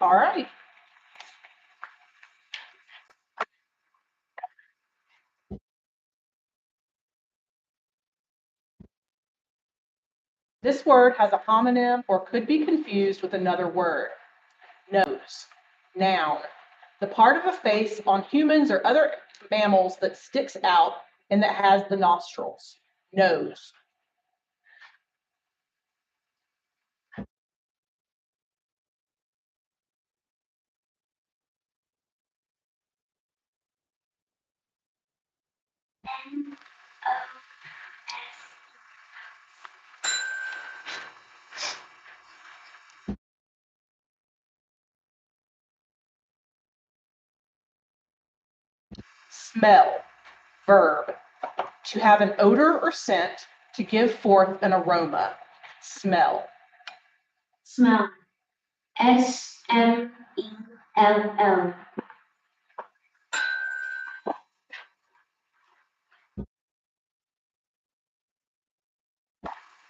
All right. This word has a homonym or could be confused with another word. Nose. Noun. The part of a face on humans or other mammals that sticks out and that has the nostrils. Nose. Smell. Verb. To have an odor or scent, to give forth an aroma. Smell. Smell. S-M-E-L-L.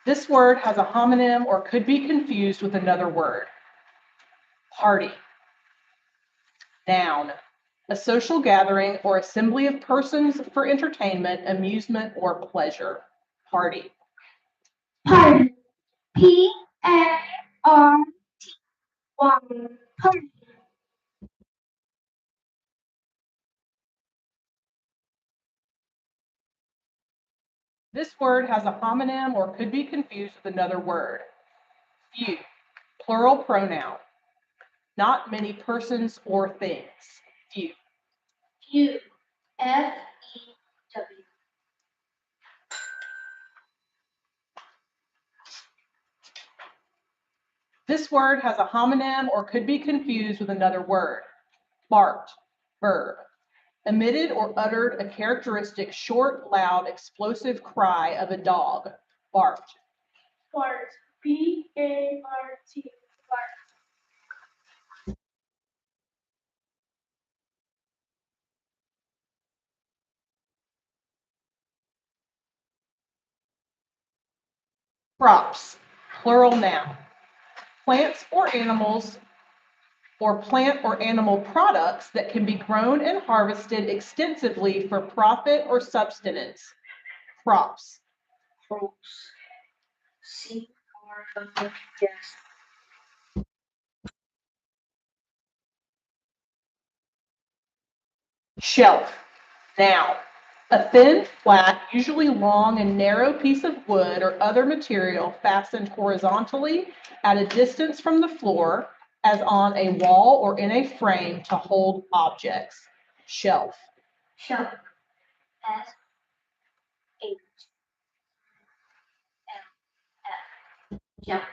This word has a homonym or could be confused with another word. Party. Noun. A social gathering or assembly of persons for entertainment, amusement, or pleasure. Party. Party. P-A-R-T-Y. Party. This word has a homonym or could be confused with another word. Few. Plural pronoun. Not many persons or things. Few. Few. F-E-W. This word has a homonym or could be confused with another word. Barked. Verb. Emitted or uttered a characteristic short, loud, explosive cry of a dog. Barked. Bart. B-A-R-T. Bart. Crops. Plural noun. Plants or animals or plant or animal products that can be grown and harvested extensively for profit or subsistence. Crops. Crops. C-R-O-S. Shelf. Noun. A thin, flat, usually long and narrow piece of wood or other material fastened horizontally at a distance from the floor, as on a wall or in a frame to hold objects. Shelf. Shelf. S-H-L-F. Shelf.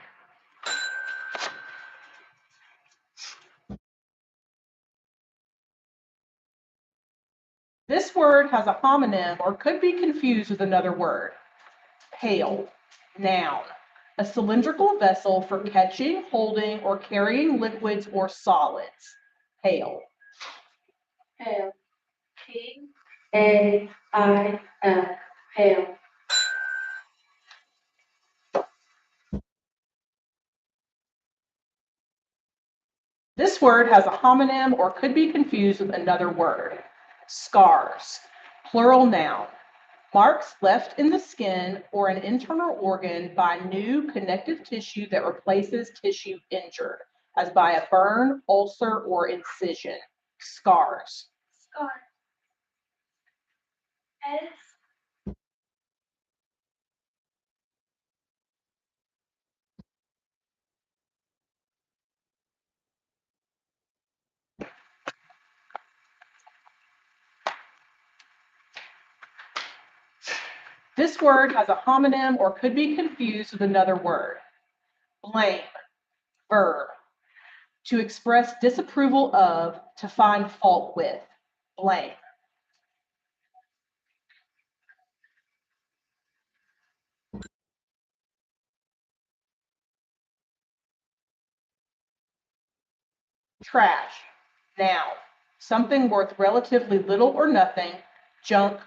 This word has a homonym or could be confused with another word. Pail. Noun. A cylindrical vessel for catching, holding, or carrying liquids or solids. Pail. Pail. P-A-I-L. Pail. This word has a homonym or could be confused with another word. Scars. Plural noun. Marks left in the skin or an internal organ by new connective tissue that replaces tissue injured, as by a burn, ulcer, or incision. Scars. Scar. S. This word has a homonym or could be confused with another word. Blame. Verb. To express disapproval of, to find fault with. Blame. Trash. Noun. Something worth relatively little or nothing. Junk.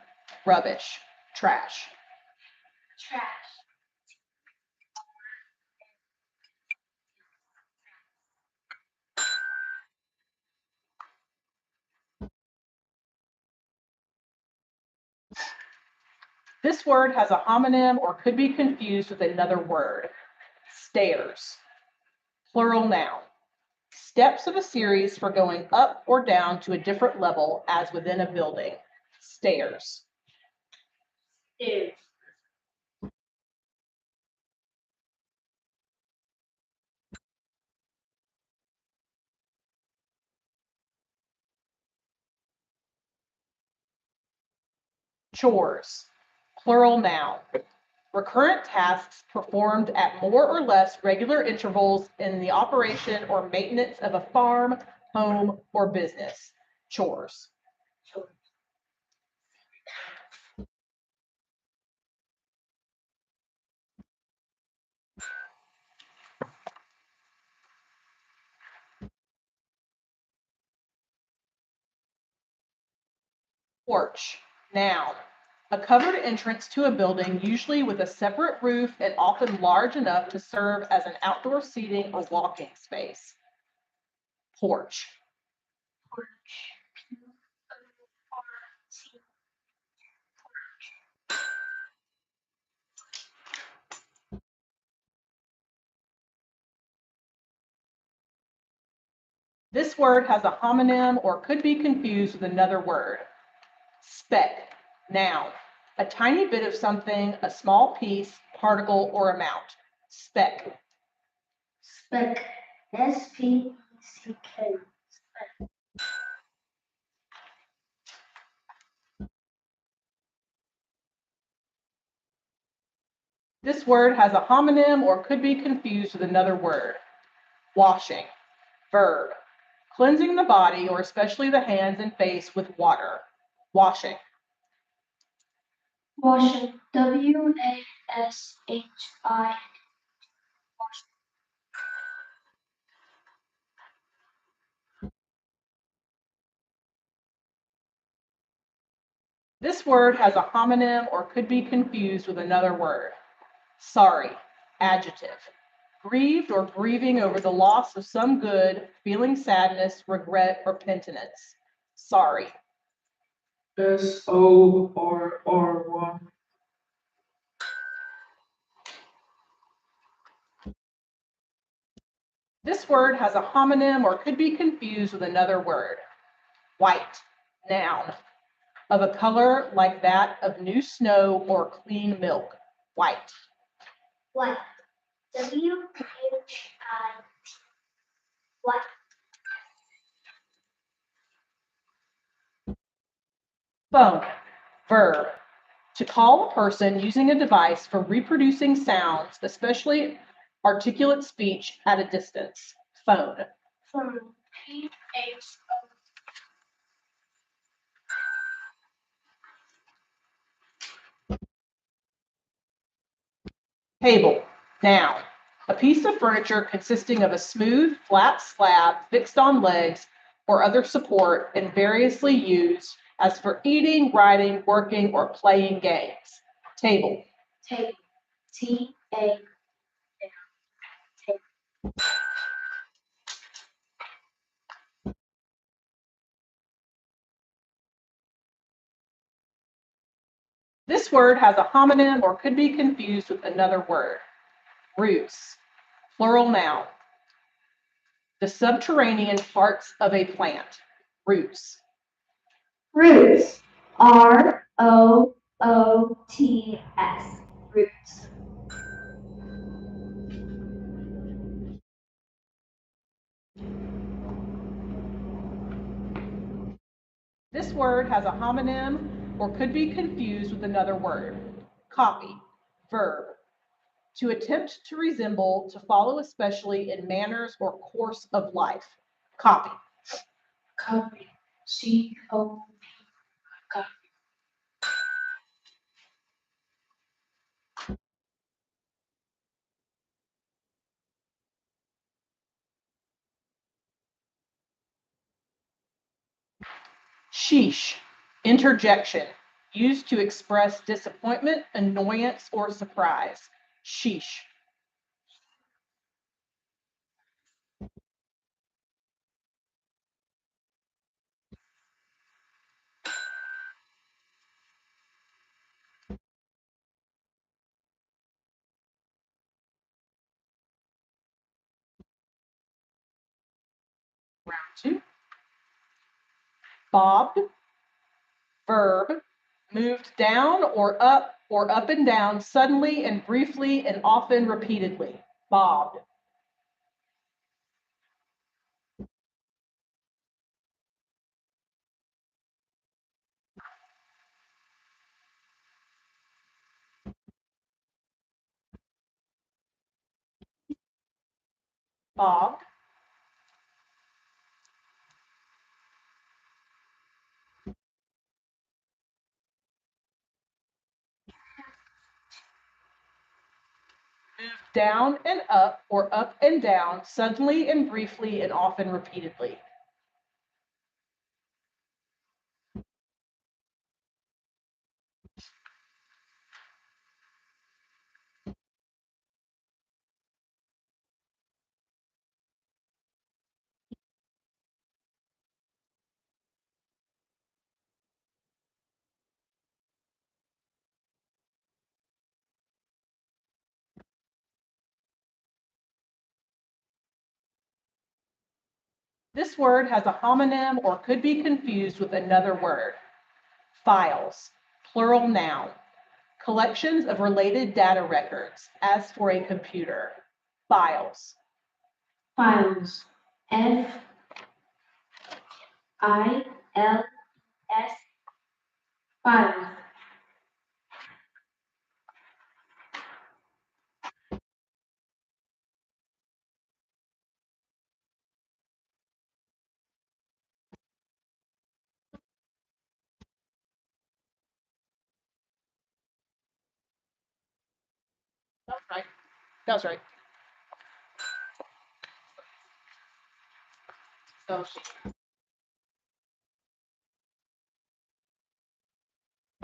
Rubbish. Trash. Trash. This word has a homonym or could be confused with another word. Stairs. Plural noun. Steps of a series for going up or down to a different level as within a building. Stairs. Stairs. Chores. Plural noun. Recurrent tasks performed at more or less regular intervals in the operation or maintenance of a farm, home, or business. Chores. Chores. Porch. Noun. A covered entrance to a building, usually with a separate roof and often large enough to serve as an outdoor seating or walking space. Porch. Porch. P-O-R-C. This word has a homonym or could be confused with another word. Speck. Noun. A tiny bit of something, a small piece, particle, or amount. Speck. Speck. S-P-E-C-K. Speck. This word has a homonym or could be confused with another word. Washing. Verb. Cleansing the body, or especially the hands and face, with water. Washing. Washing. W-A-S-H-I. This word has a homonym or could be confused with another word. Sorry. Adjective. Grieved or grieving over the loss of some good, feeling sadness, regret, or penitence. Sorry. SORR1. This word has a homonym or could be confused with another word. White. Noun. Of a color like that of new snow or clean milk. White. White. W-H-I-T. White. Phone. Verb. To call a person using a device for reproducing sounds, especially articulate speech, at a distance. Phone. Phone. P-H-O. Table. Noun. A piece of furniture consisting of a smooth, flat slab fixed on legs or other support and variously used as for eating, writing, working, or playing games. Table. Table. T-A. Table. This word has a homonym or could be confused with another word. Roots. Plural noun. The subterranean parts of a plant. Roots. Roots. R-O-O-T-S. Roots. This word has a homonym or could be confused with another word. Copy. Verb. To attempt to resemble, to follow, especially in manners or course of life. Copy. Copy. C-O-P. Copy. Sheesh. Interjection. Used to express disappointment, annoyance, or surprise. Sheesh. 2. Bobbed, verb, moved down or up and down suddenly and briefly and often repeatedly. Bobbed. Bobbed. Moved down and up or up and down suddenly and briefly and often repeatedly. This word has a homonym or could be confused with another word. Files, plural noun. Collections of related data records, as for a computer. Files. Files. F-I-L-S. Files. That's right. That's right. So,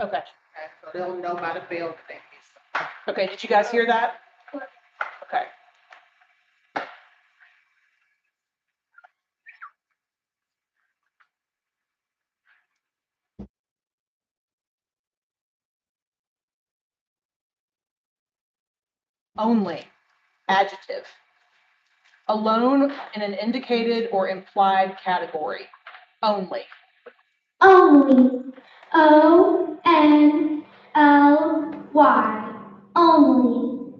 okay. So they'll know by the bell thing. Okay, did you guys hear that? Okay. Only, adjective. Alone in an indicated or implied category. Only. Only. O-N-L-Y. Only.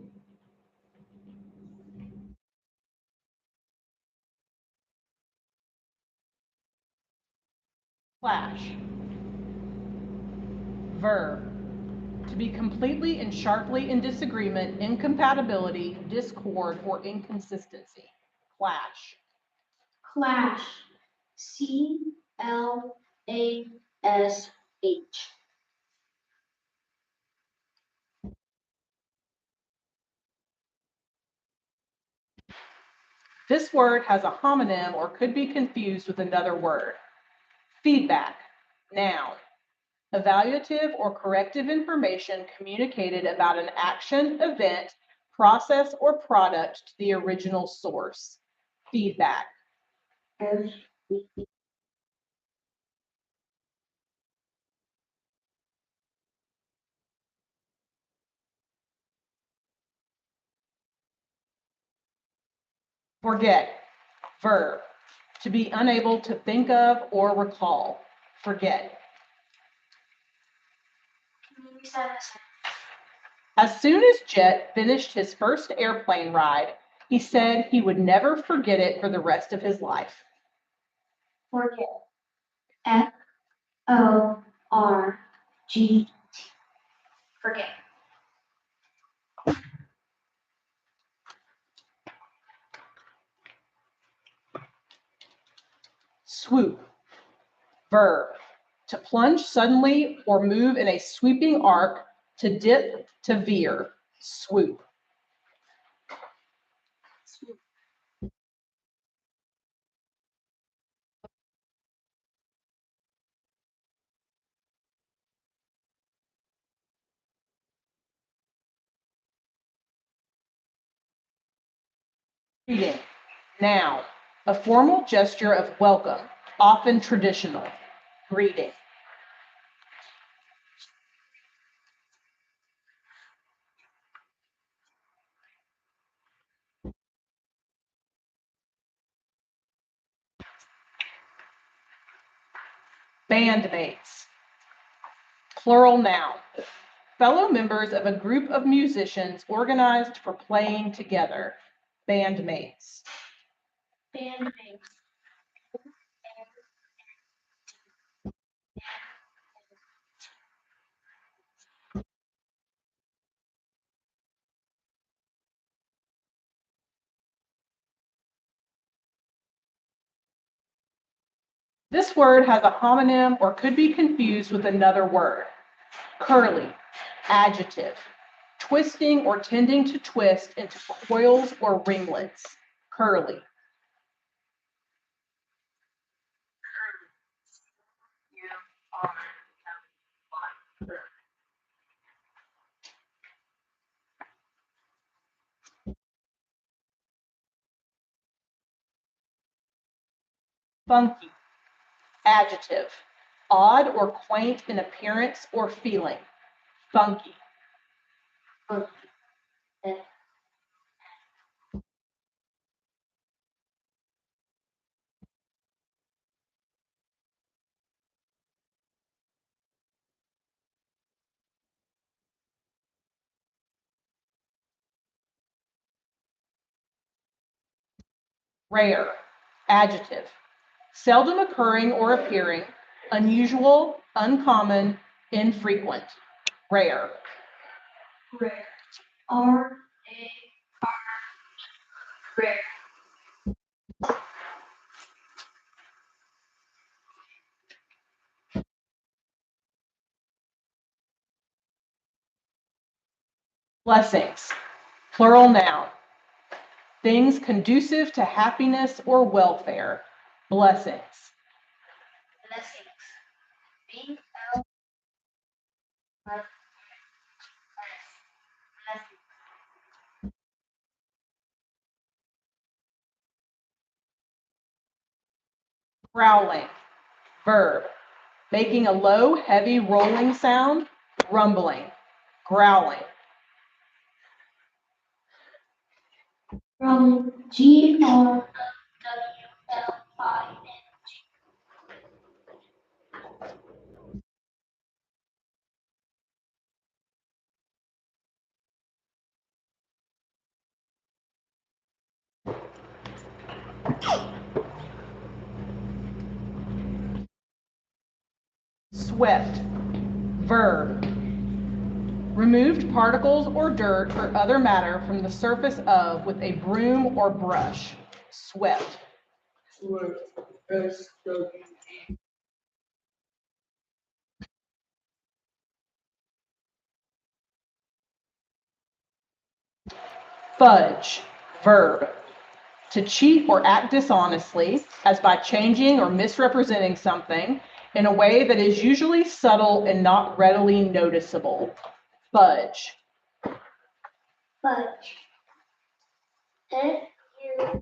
Clash. Verb. To be completely and sharply in disagreement, incompatibility, discord, or inconsistency. Clash. Clash. C-L-A-S-H. This word has a homonym or could be confused with another word. Feedback, noun. Evaluative or corrective information communicated about an action, event, process, or product to the original source. Feedback. Forget, verb. To be unable to think of or recall. Forget. As soon as Jet finished his first airplane ride, he said he would never forget it for the rest of his life. Forget. F-O-R-G-T. Forget. Swoop, verb. To plunge suddenly or move in a sweeping arc, to dip, to veer. Swoop. Greeting, noun. A formal gesture of welcome, often traditional. Greeting. Bandmates. Plural noun. Fellow members of a group of musicians organized for playing together. Bandmates. Bandmates. This word has a homonym or could be confused with another word. Curly. Adjective. Twisting or tending to twist into coils or ringlets. Curly. Funky. Adjective. Odd or quaint in appearance or feeling. Funky. Rare. Adjective. Seldom occurring or appearing, unusual, uncommon, infrequent. Rare. Rare. R-A-R. Rare. Blessings. Plural noun. Things conducive to happiness or welfare. Blessings. Blessings. B-L. Blessings. Growling. Verb. Making a low, heavy rolling sound. Rumbling. Growling. Growling. G-R-O-W-L-I-N-G. Swept. Verb. Removed particles or dirt or other matter from the surface of with a broom or brush. Swept. Fudge. Verb. To cheat or act dishonestly, as by changing or misrepresenting something in a way that is usually subtle and not readily noticeable. Fudge. Fudge. F-U.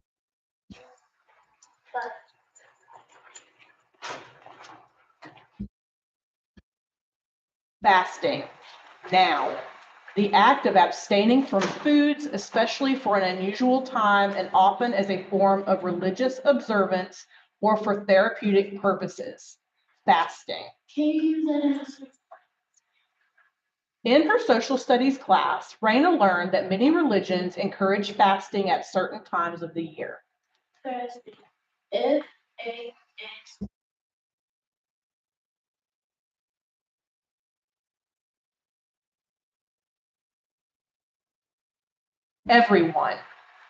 Fudge. Fasting. Noun. The act of abstaining from foods, especially for an unusual time and often as a form of religious observance or for therapeutic purposes. Fasting. Can you use that as a In her social studies class, Raina learned that many religions encourage fasting at certain times of the year. fasting? F-A-S. Everyone.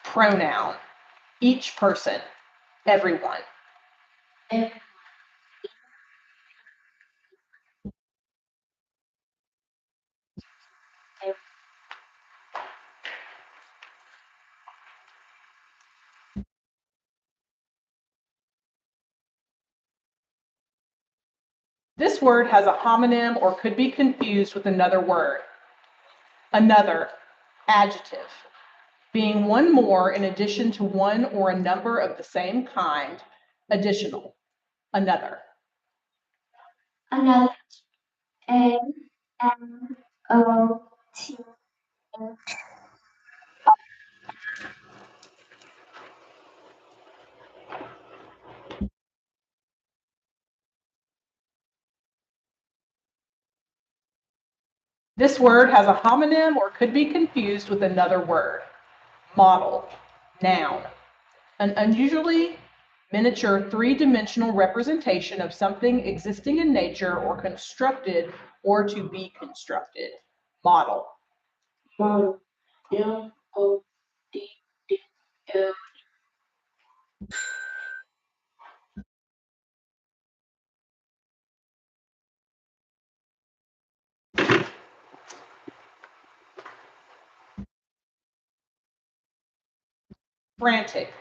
Pronoun. Each person. Everyone. F. This word has a homonym or could be confused with another word. Another. Adjective. Being one more in addition to one or a number of the same kind. Additional. Another. Another. A-N-O-T-H. This word has a homonym or could be confused with another word. Model, noun. An unusually miniature three-dimensional representation of something existing in nature or constructed or to be constructed. Model. Model. M-O-D-D-L. Frantic,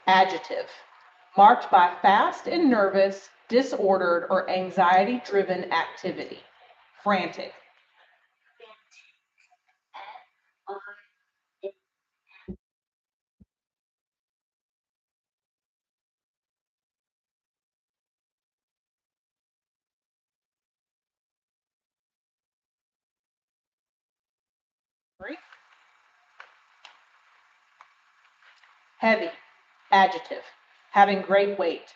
adjective. Marked by fast and nervous, disordered, or anxiety-driven activity. Frantic. Heavy, adjective. Having great weight.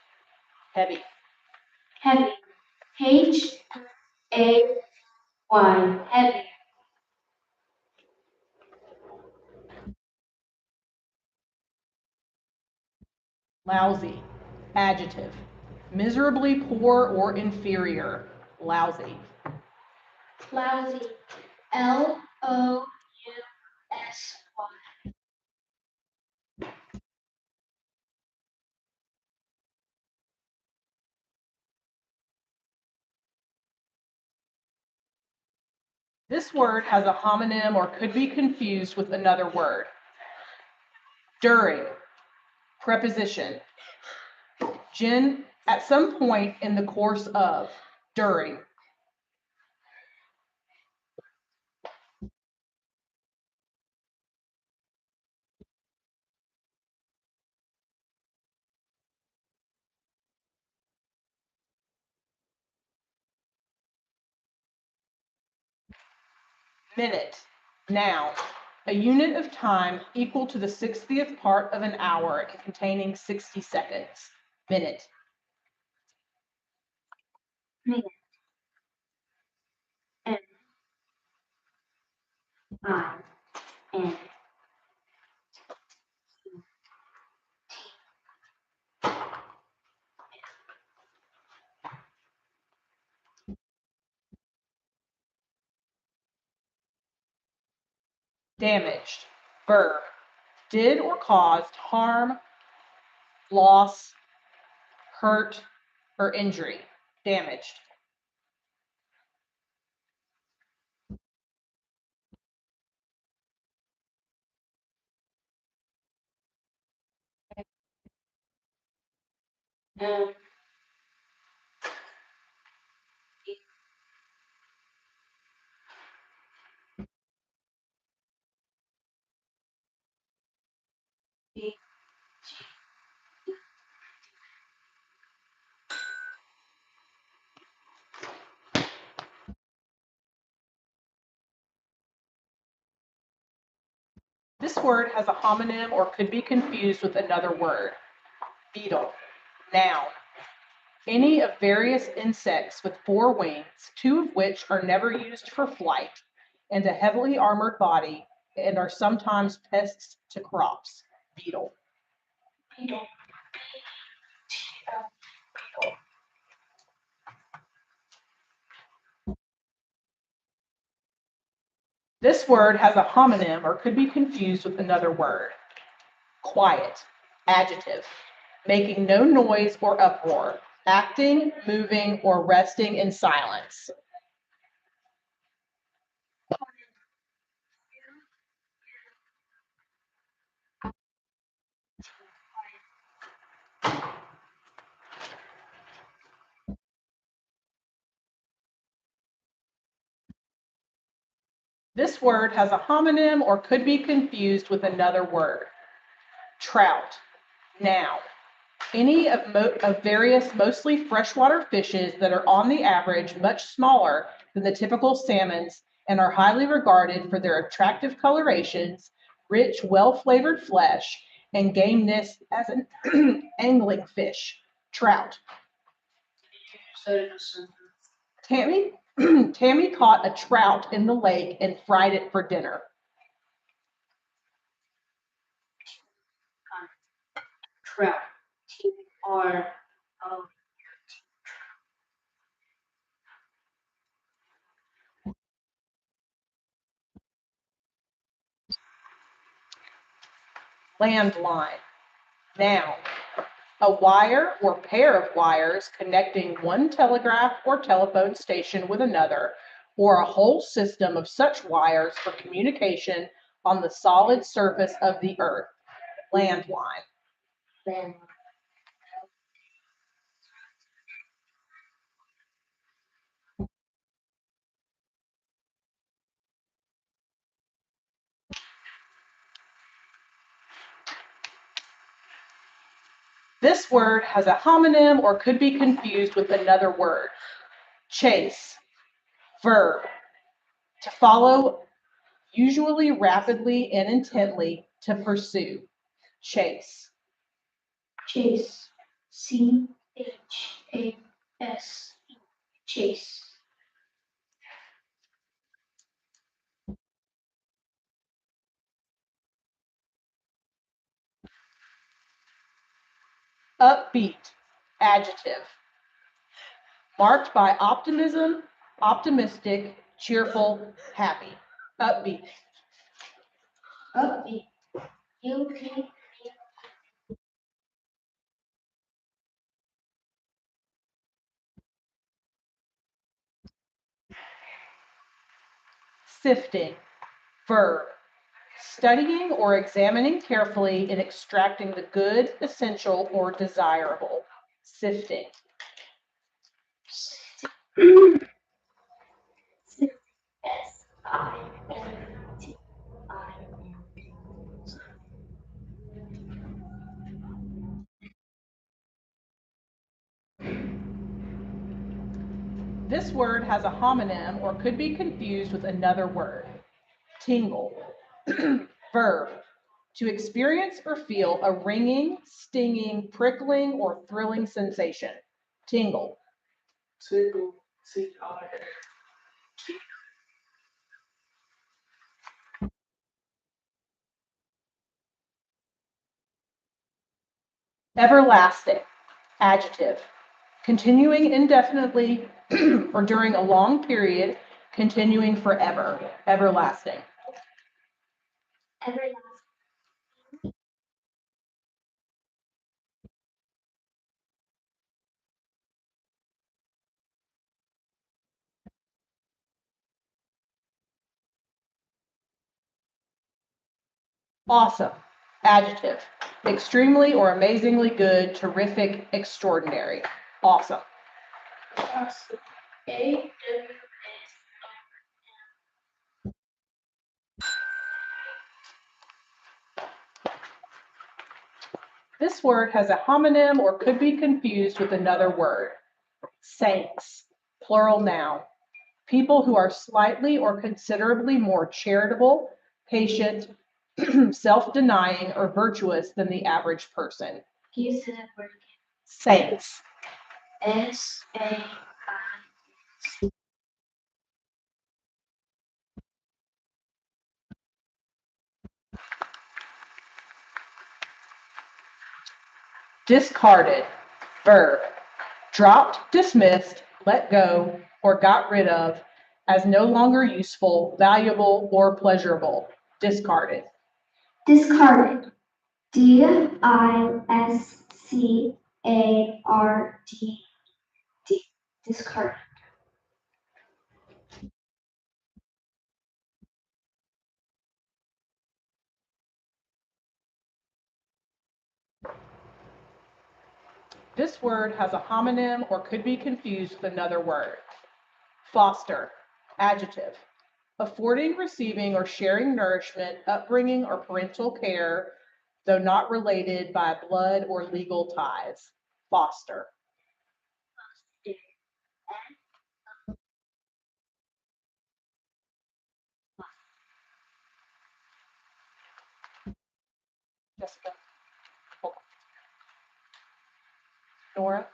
Heavy. Heavy. H-A-Y. Heavy. Lousy, adjective. Miserably poor or inferior. Lousy. Lousy. L-O-U-S-Y. This word has a homonym or could be confused with another word. During, preposition. At some point in the course of, during. Minute, noun. A unit of time equal to the 60th part of an hour and containing 60 seconds. Minute. Minute. M-I-N. Damaged, verb. Did or caused harm, loss, hurt, or injury. Damaged. M. E. This word has a homonym or could be confused with another word. Beetle, noun. Any of various insects with 4 wings, 2 of which are never used for flight, and a heavily armored body, and are sometimes pests to crops. Beetle. Beetle. This word has a homonym or could be confused with another word. Quiet, adjective. Making no noise or uproar. Acting, moving, or resting in silence. This word has a homonym or could be confused with another word. Trout, noun. Any of various mostly freshwater fishes that are on the average much smaller than the typical salmons and are highly regarded for their attractive colorations, rich, well-flavored flesh, and gameness as an angling fish. Trout. So in a sentence. Tammy? Tammy caught a trout in the lake and fried it for dinner. Trout. T-R-O. Landline. Noun. A wire or pair of wires connecting one telegraph or telephone station with another, or a whole system of such wires for communication on the solid surface of the earth. Landline. Then This word has a homonym or could be confused with another word. Chase. Verb. To follow, usually rapidly and intently, to pursue. Chase. chase. C-H-A-S-E. Chase. Upbeat. Adjective. Marked by optimism, optimistic, cheerful, happy. Upbeat. Upbeat. U-P. Sifting. Verb. Studying or examining carefully and extracting the good, essential, or desirable. Sifting. S-I-F-T-I-N-G. This word has a homonym or could be confused with another word. Tingle. Verb. To experience or feel a ringing, stinging, prickling, or thrilling sensation. Tingle. Tickle, T-I-N. Everlasting. Adjective. Continuing indefinitely or during a long period, continuing forever. Everlasting. Everlasting. Awesome. Adjective. Extremely or amazingly good, terrific, extraordinary. Awesome. A-W-S. This word has a homonym or could be confused with another word. Saints. Plural noun. People who are slightly or considerably more charitable, patient, self-denying, or virtuous than the average person. Can you say that word Saints. again? S-A-I. Discarded. Verb. Dropped, dismissed, let go, or got rid of as no longer useful, valuable, or pleasurable. Discarded. Discarded. D-I-S-C-A-R-D-D. Discarded. This word has a homonym or could be confused with another word. Foster. Adjective. Affording, receiving, or sharing nourishment, upbringing, or parental care, though not related by blood or legal ties. Foster. Jessica. Hold on. Nora.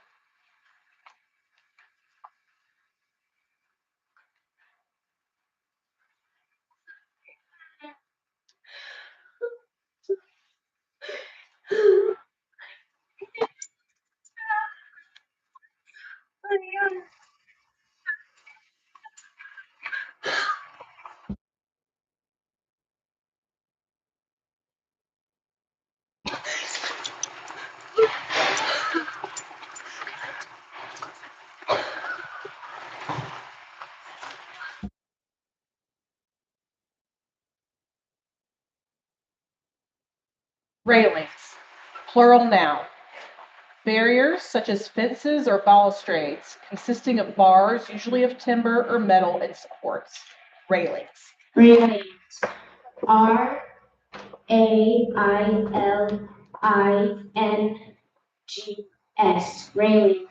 Plural noun. Barriers such as fences or balustrades consisting of bars, usually of timber or metal, and supports. Railings. Railings. R-A-I-L-I-N-G-S. Railings.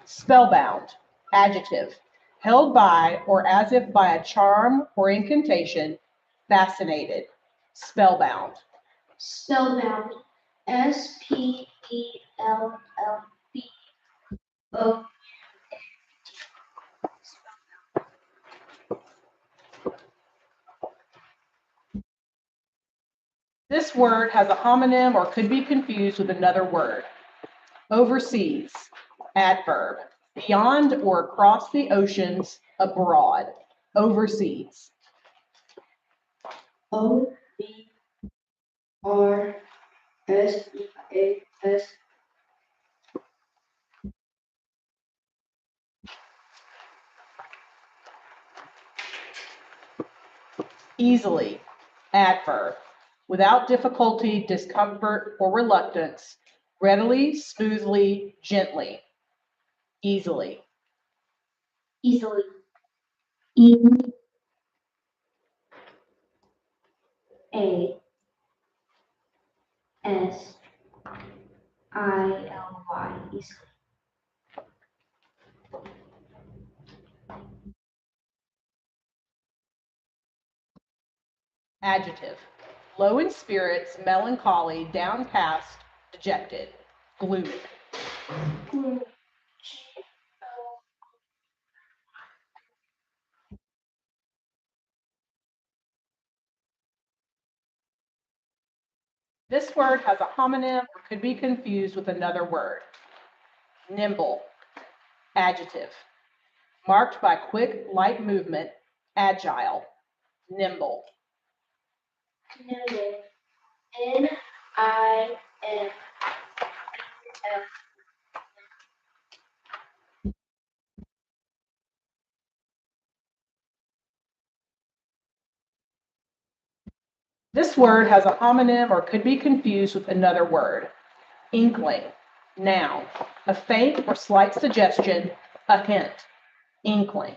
Spellbound. Adjective. Held by or as if by a charm or incantation. Fascinated. Spellbound. Spellbound. S-P-E-L-L-B-O. This word has a homonym or could be confused with another word. Overseas. Adverb. Beyond or across the oceans, abroad. Overseas. O-V-R-S-E-A-S. Easily. Adverb. Without difficulty, discomfort, or reluctance. Readily, smoothly, gently. Easily. Easily. E A S I-L-Y. Easily. Adjective. Low in spirits, melancholy, downcast, dejected, gloomy. Gloomy. This word has a homonym or could be confused with another word. Nimble. Adjective. Marked by quick, light movement, agile, nimble. Nimble. N-I-M-B-L. This word has a homonym or could be confused with another word. Inkling. Noun. A faint or slight suggestion, a hint. Inkling.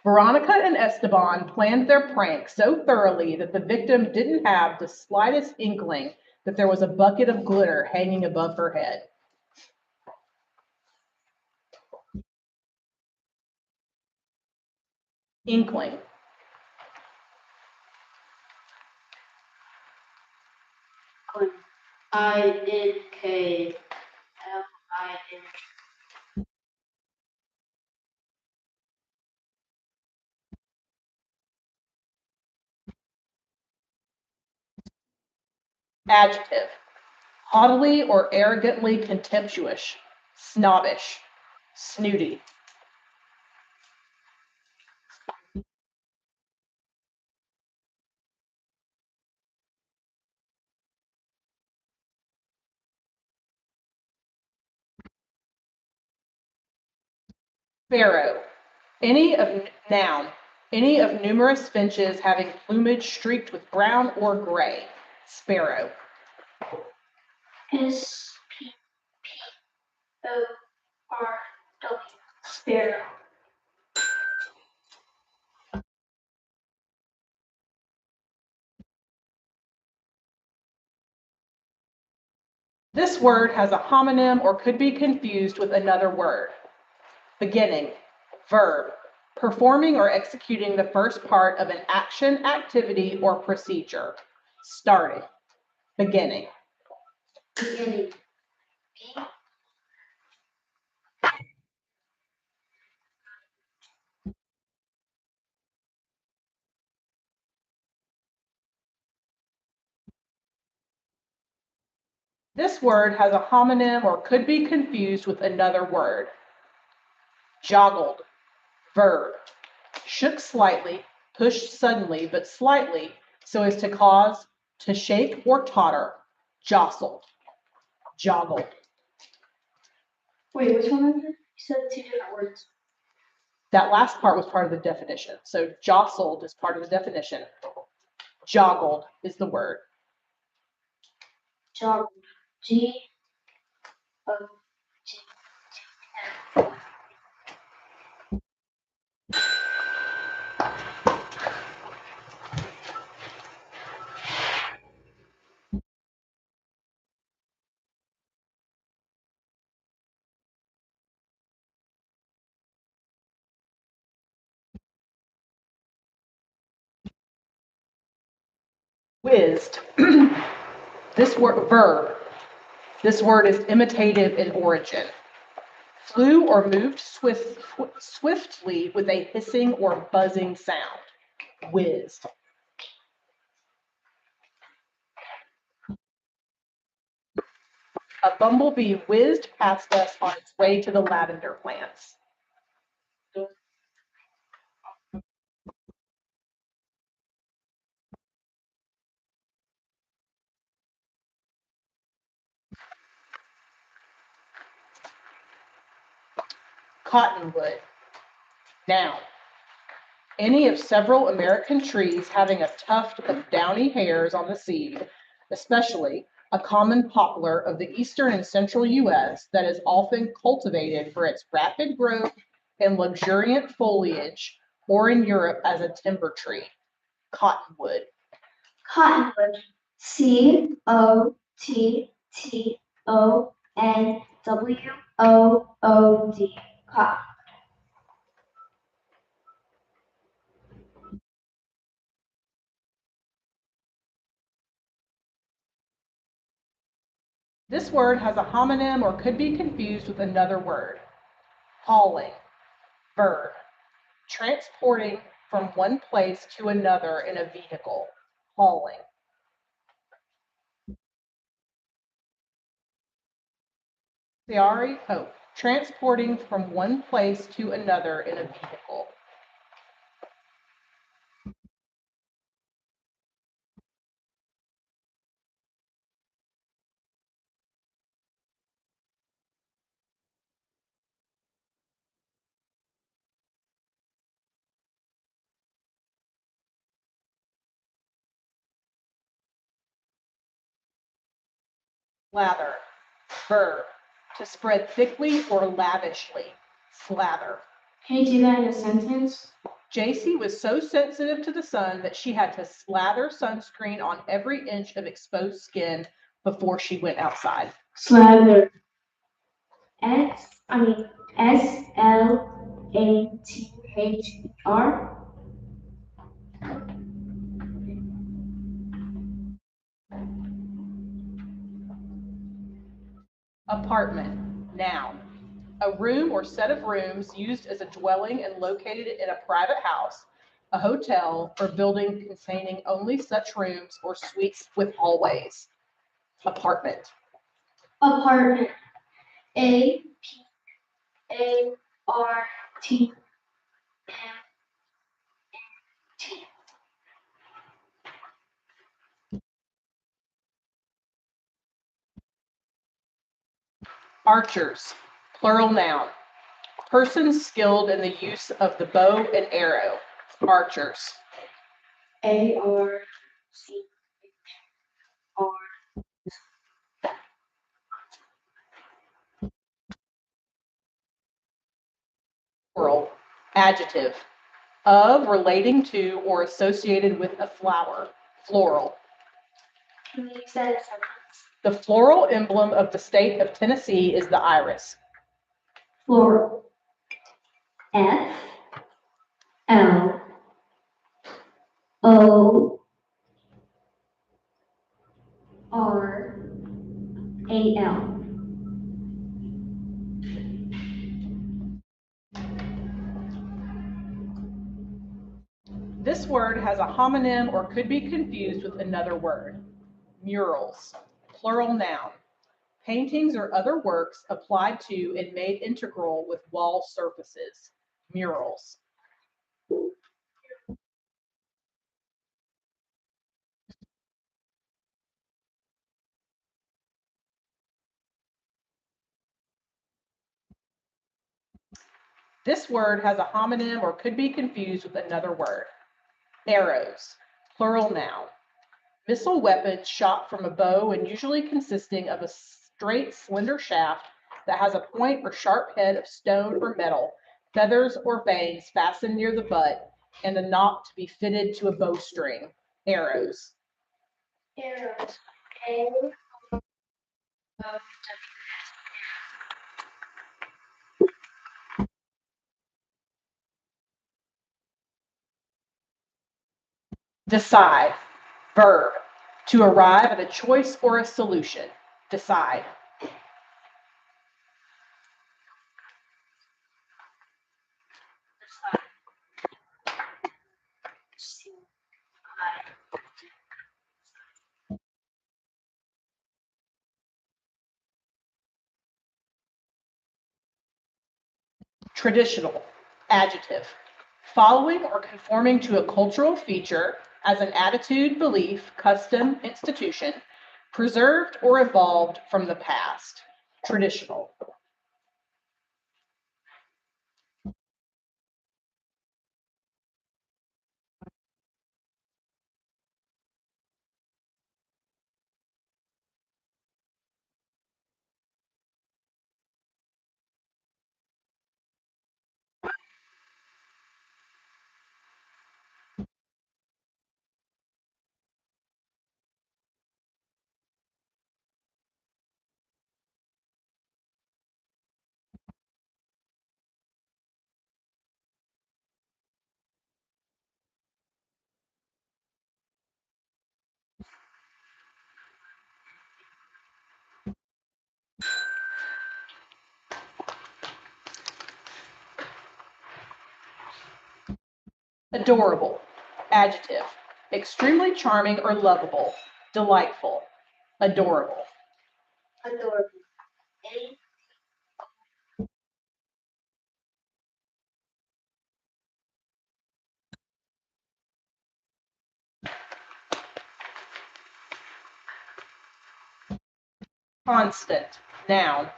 Veronica and Esteban planned their prank so thoroughly that the victim didn't have the slightest inkling that there was a bucket of glitter hanging above her head. Inkling. I-N-K-L-I-N. Adjective. Haughtily or arrogantly contemptuous, snobbish, snooty. Sparrow. Noun. Any of numerous finches having plumage streaked with brown or gray. Sparrow. S-P-P-O-R-W. Sparrow. This word has a homonym or could be confused with another word. Beginning. Verb. Performing or executing the first part of an action, activity, or procedure. Starting. Beginning. Beginning. This word has a homonym or could be confused with another word. Joggled. Verb. Shook slightly, pushed suddenly but slightly so as to cause to shake or totter. Jostled. Joggled. Wait, which one is it? said two different words. That last part was part of the definition. So jostled is part of the definition. Joggled is the word. Jog. G-O-G. Whizzed. This word, verb. This word is imitative in origin. Flew or moved swiftly with a hissing or buzzing sound. Whizzed. A bumblebee whizzed past us on its way to the lavender plants. Cottonwood. Noun. Any of several American trees having a tuft of downy hairs on the seed, especially a common poplar of the eastern and central U.S. that is often cultivated for its rapid growth and luxuriant foliage, or in Europe as a timber tree. Cottonwood. Cottonwood. C-O-T-T-O-N-W-O-O-D. Cotton. This word has a homonym or could be confused with another word. Hauling. Verb. Transporting from one place to another in a vehicle. Hauling. Transporting from one place to another in a vehicle. Slather. Verb. To spread thickly or lavishly. Slather. Can you do that in a sentence? JC was so sensitive to the sun that she had to slather sunscreen on every inch of exposed skin before she went outside. Slather. S-L-A-T-H-E-R. Apartment. Noun. A room or set of rooms used as a dwelling and located in a private house, a hotel, or building containing only such rooms or suites with hallways. Apartment. Apartment. A-P-A-R-T-M-N-T. Archers. Plural noun. Persons skilled in the use of the bow and arrow. Archers. A-R-C-H-R. Plural. Adjective. Of, relating to, or associated with a flower. Floral. Can you use that in a sentence? The floral emblem of the state of Tennessee is the iris. Floral. F L O R A L. This word has a homonym or could be confused with another word. Murals. Plural noun. Paintings or other works applied to and made integral with wall surfaces. Murals. This word has a homonym or could be confused with another word. Arrows, plural noun. Missile weapons shot from a bow and usually consisting of a straight, slender shaft that has a point or sharp head of stone or metal, feathers or bangs fastened near the butt, and a knot to be fitted to a bowstring. Arrows. Arrows. A O Decide. Verb. To arrive at a choice or a solution. Decide. Traditional. Adjective. Following or conforming to a cultural feature as an attitude, belief, custom, institution, preserved or evolved from the past. Traditional. Adorable. Adjective. Extremely charming or lovable. Delightful. Adorable. Adorable. A Constant. Noun.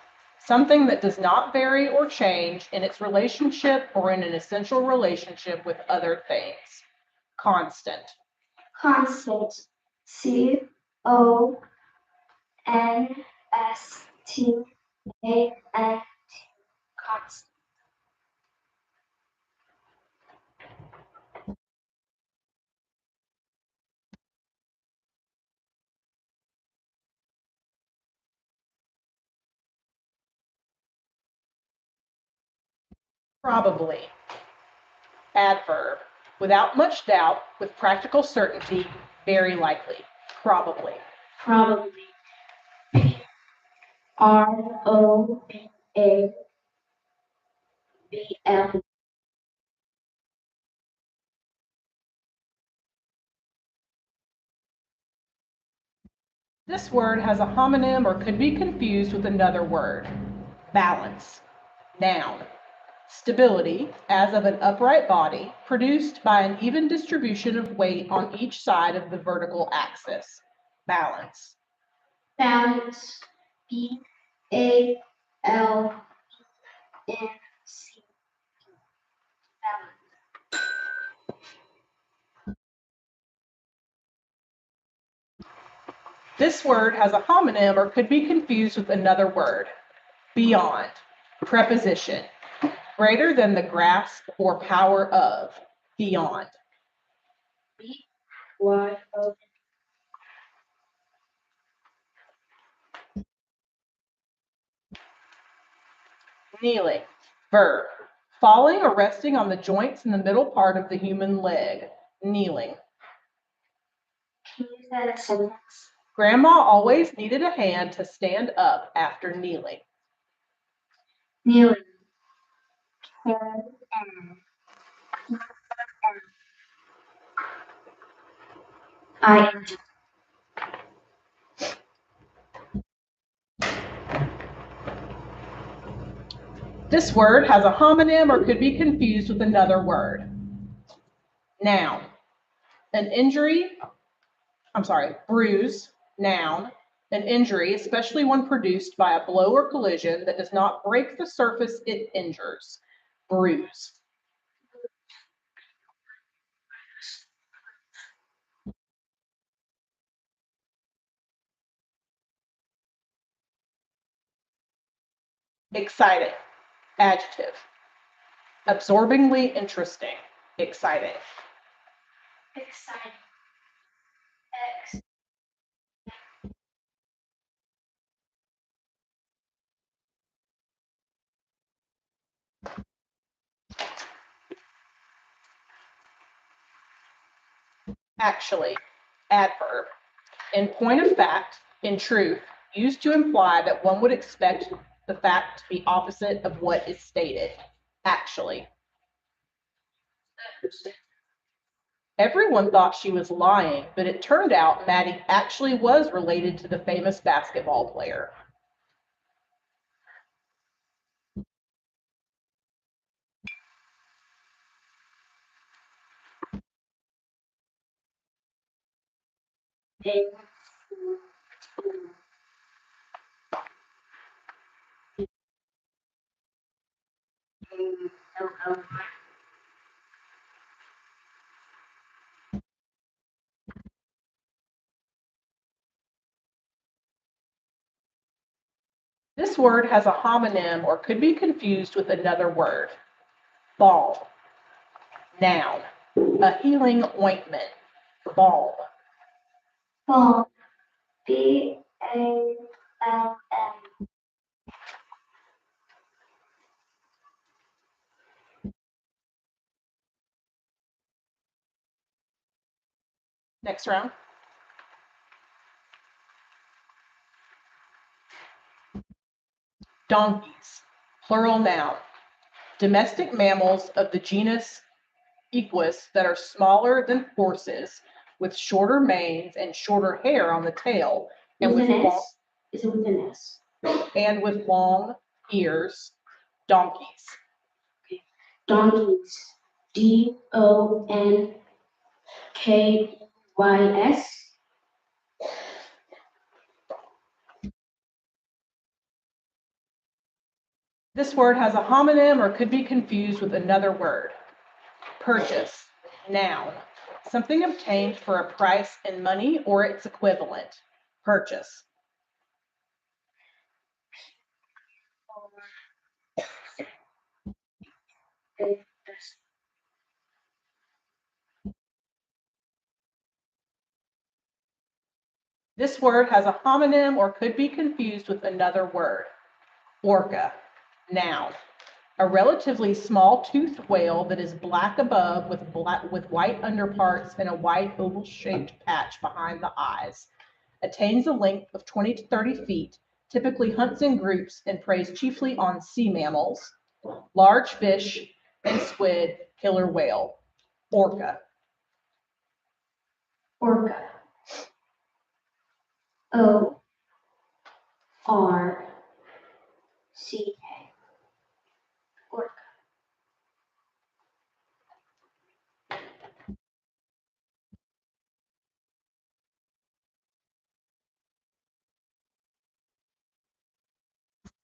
Something that does not vary or change in its relationship or in an essential relationship with other things. Constant. Constant. CONSTANT. Constant. Probably. Adverb. Without much doubt, with practical certainty, very likely. Probably. Probably. ROABL. This word has a homonym or could be confused with another word. Balance. Noun. Stability, as of an upright body, produced by an even distribution of weight on each side of the vertical axis. Balance. Balance. BALNC. Balance. This word has a homonym or could be confused with another word. Beyond. Preposition. Greater than the grasp or power of. Beyond. BYO. Kneeling. Verb. Falling or resting on the joints in the middle part of the human leg. Kneeling. Can you use that as a sentence? Grandma always needed a hand to stand up after kneeling. Kneeling. KNING. This word has a homonym or could be confused with another word. Noun. Bruise, noun. An injury, especially one produced by a blow or collision that does not break the surface it injures. bruise. Exciting, adjective. Absorbingly interesting, exciting. Exciting. X. Actually, adverb. In point of fact, in truth, used to imply that one would expect the fact to be opposite of what is stated. Actually. Everyone thought she was lying, but it turned out Maddie actually was related to the famous basketball player. A. This word has a homonym or could be confused with another word. Balm. Noun. A healing ointment. Balm. Balm. BALM. Next round. Donkeys. Plural noun. Domestic mammals of the genus Equus that are smaller than horses, with shorter manes and shorter hair on the tail, and With with an long, S? Is it with an S? and with long ears. Donkeys. Donkeys. DONKYS. This word has a homonym or could be confused with another word. Purchase. Noun. Something obtained for a price in money or its equivalent. Purchase. This word has a homonym or could be confused with another word. Orca. Noun. A relatively small-toothed whale that is black above with white underparts and a white oval-shaped patch behind the eyes. Attains a length of 20 to 30 feet, typically hunts in groups and preys chiefly on sea mammals, large fish, and squid, killer whale. Orca. Orca. ORCA. Orca.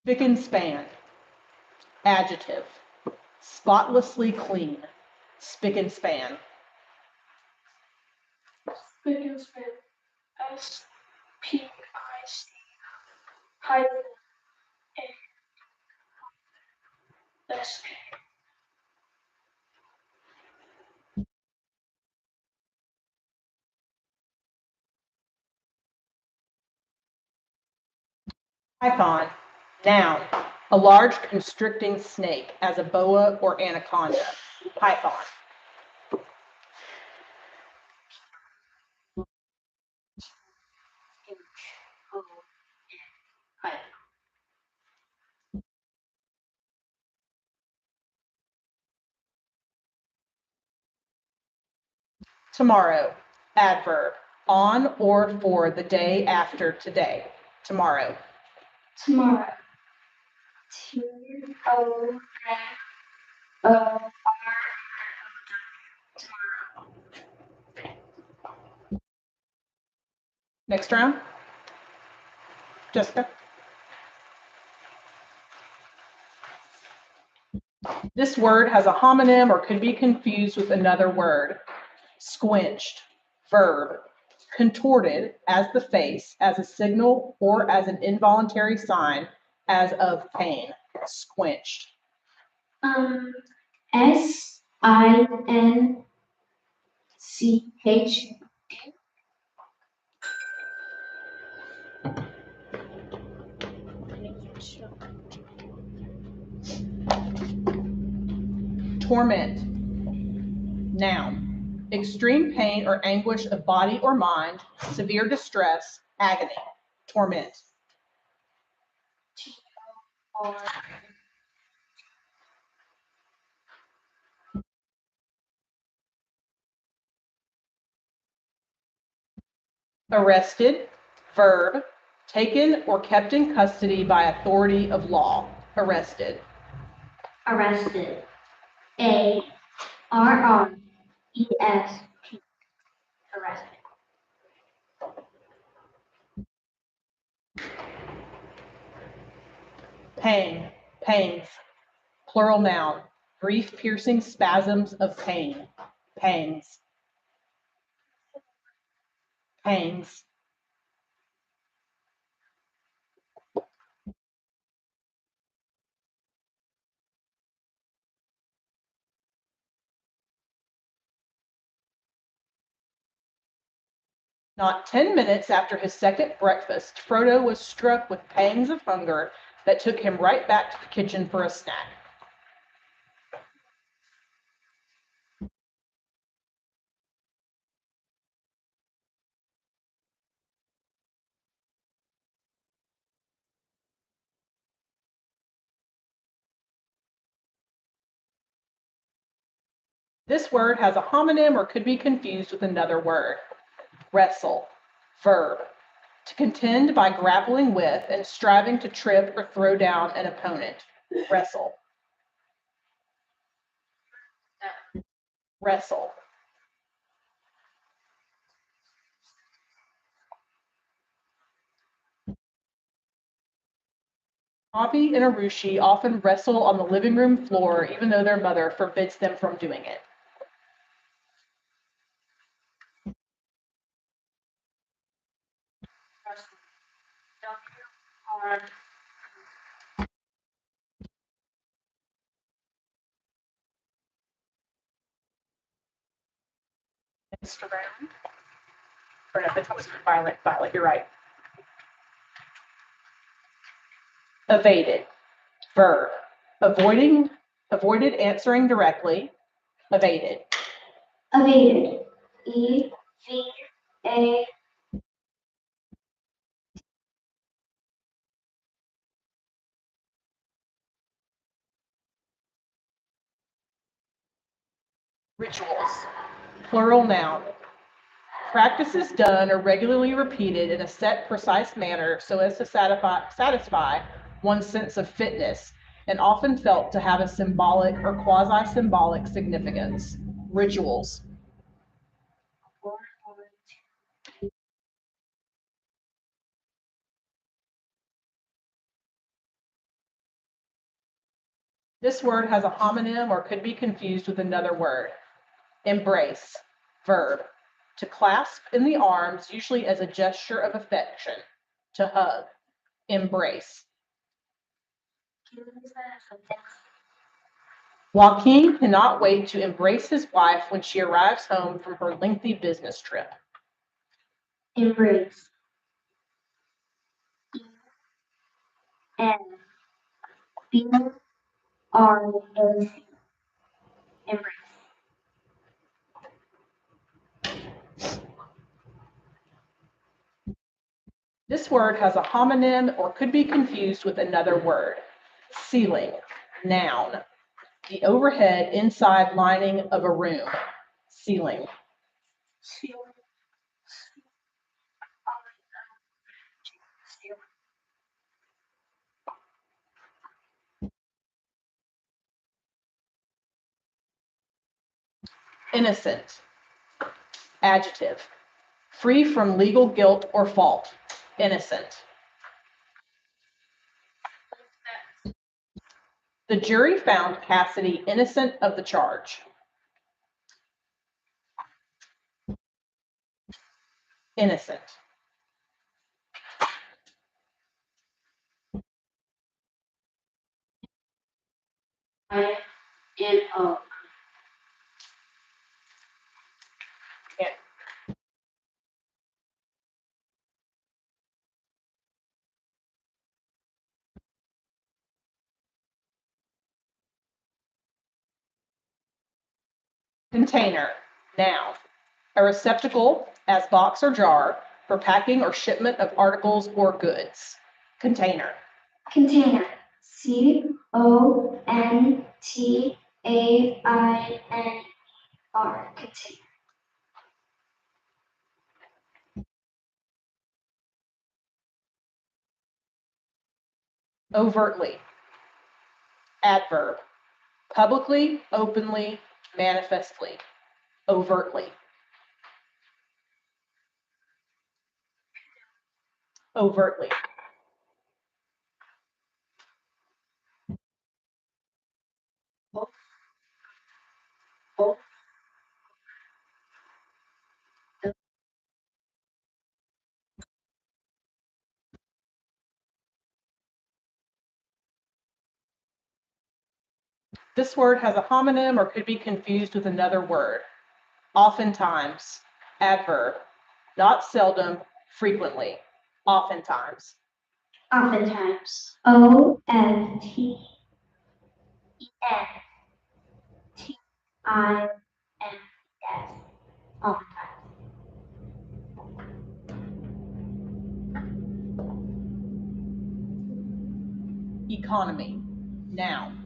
Spick and span. Adjective. Spotlessly clean. Spick and span. Spick and span. SPIC. Hyphen. SK. Python. Noun. A large constricting snake, as a boa or anaconda. Python. Tomorrow. Adverb. On or for the day after today. Tomorrow. Tomorrow. TOMORROW. Next round. Jessica. This word has a homonym or could be confused with another word. Squinched, verb. Contorted, as the face, as a signal or as an involuntary sign, as of pain. Squinched. SINCH. Torment. Noun. Extreme pain or anguish of body or mind, severe distress, agony. Torment. Arrested, verb, taken or kept in custody by authority of law. Arrested. Arrested. ARREST. Arrested. Pang, pangs, plural noun, brief piercing spasms of pain. Pangs. Pangs. Not 10 minutes after his second breakfast, Frodo was struck with pangs of hunger that took him right back to the kitchen for a snack. This word has a homonym or could be confused with another word. Wrestle, verb, to contend by grappling with and striving to trip or throw down an opponent. Wrestle. Wrestle. Poppy and Arushi often wrestle on the living room floor, even though their mother forbids them from doing it. Instagram. Or no, that was Violet. Violet, you're right. Evaded, verb, avoided answering directly, evaded. Evaded. EVA. Rituals, plural noun. Practices done or regularly repeated in a set, precise manner so as to satisfy one's sense of fitness and often felt to have a symbolic or quasi-symbolic significance. Rituals. This word has a homonym or could be confused with another word. Embrace, verb, to clasp in the arms, usually as a gesture of affection. To hug, embrace. Joaquin cannot wait to embrace his wife when she arrives home from her lengthy business trip. Embrace. ENBRACE. Embrace. This word has a homonym or could be confused with another word. Ceiling, noun, the overhead inside lining of a room. Ceiling. Innocent, adjective, free from legal guilt or fault. Innocent. The jury found Cassidy innocent of the charge. Innocent. I-N-O. Container. Noun. A receptacle, as box or jar, for packing or shipment of articles or goods. Container. Container. C-O-N-T-A-I-N-E-R. Container. Overtly. Adverb. Publicly, openly, manifestly. Overtly. Overtly. This word has a homonym or could be confused with another word. Oftentimes. Adverb. Not seldom, frequently. Oftentimes. Oftentimes. O-F-T-E-N-T-I-N-S. Oftentimes. Economy. Noun.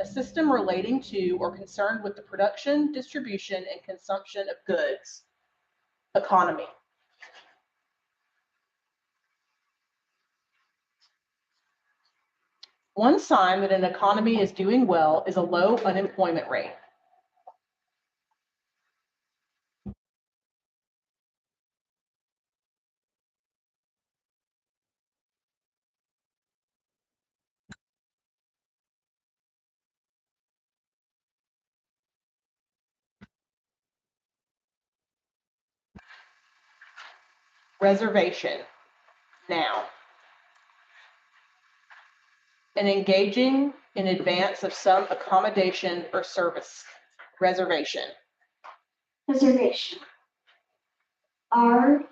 A system relating to or concerned with the production, distribution, and consumption of goods. Economy. One sign that an economy is doing well is a low unemployment rate. Reservation. Noun. And engaging in advance of some accommodation or service. Reservation. Reservation. R-E-S.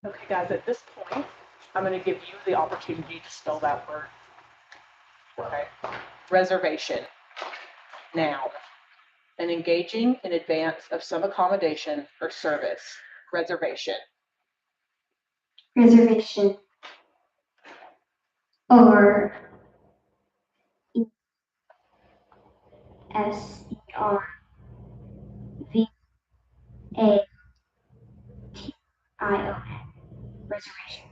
Okay, guys, at this point, I'm going to give you the opportunity to spell that word. Okay. Reservation. Noun. And engaging in advance of some accommodation or service. Reservation. Reservation. Or S-E-R-V-A-T-I-O-N. Reservation.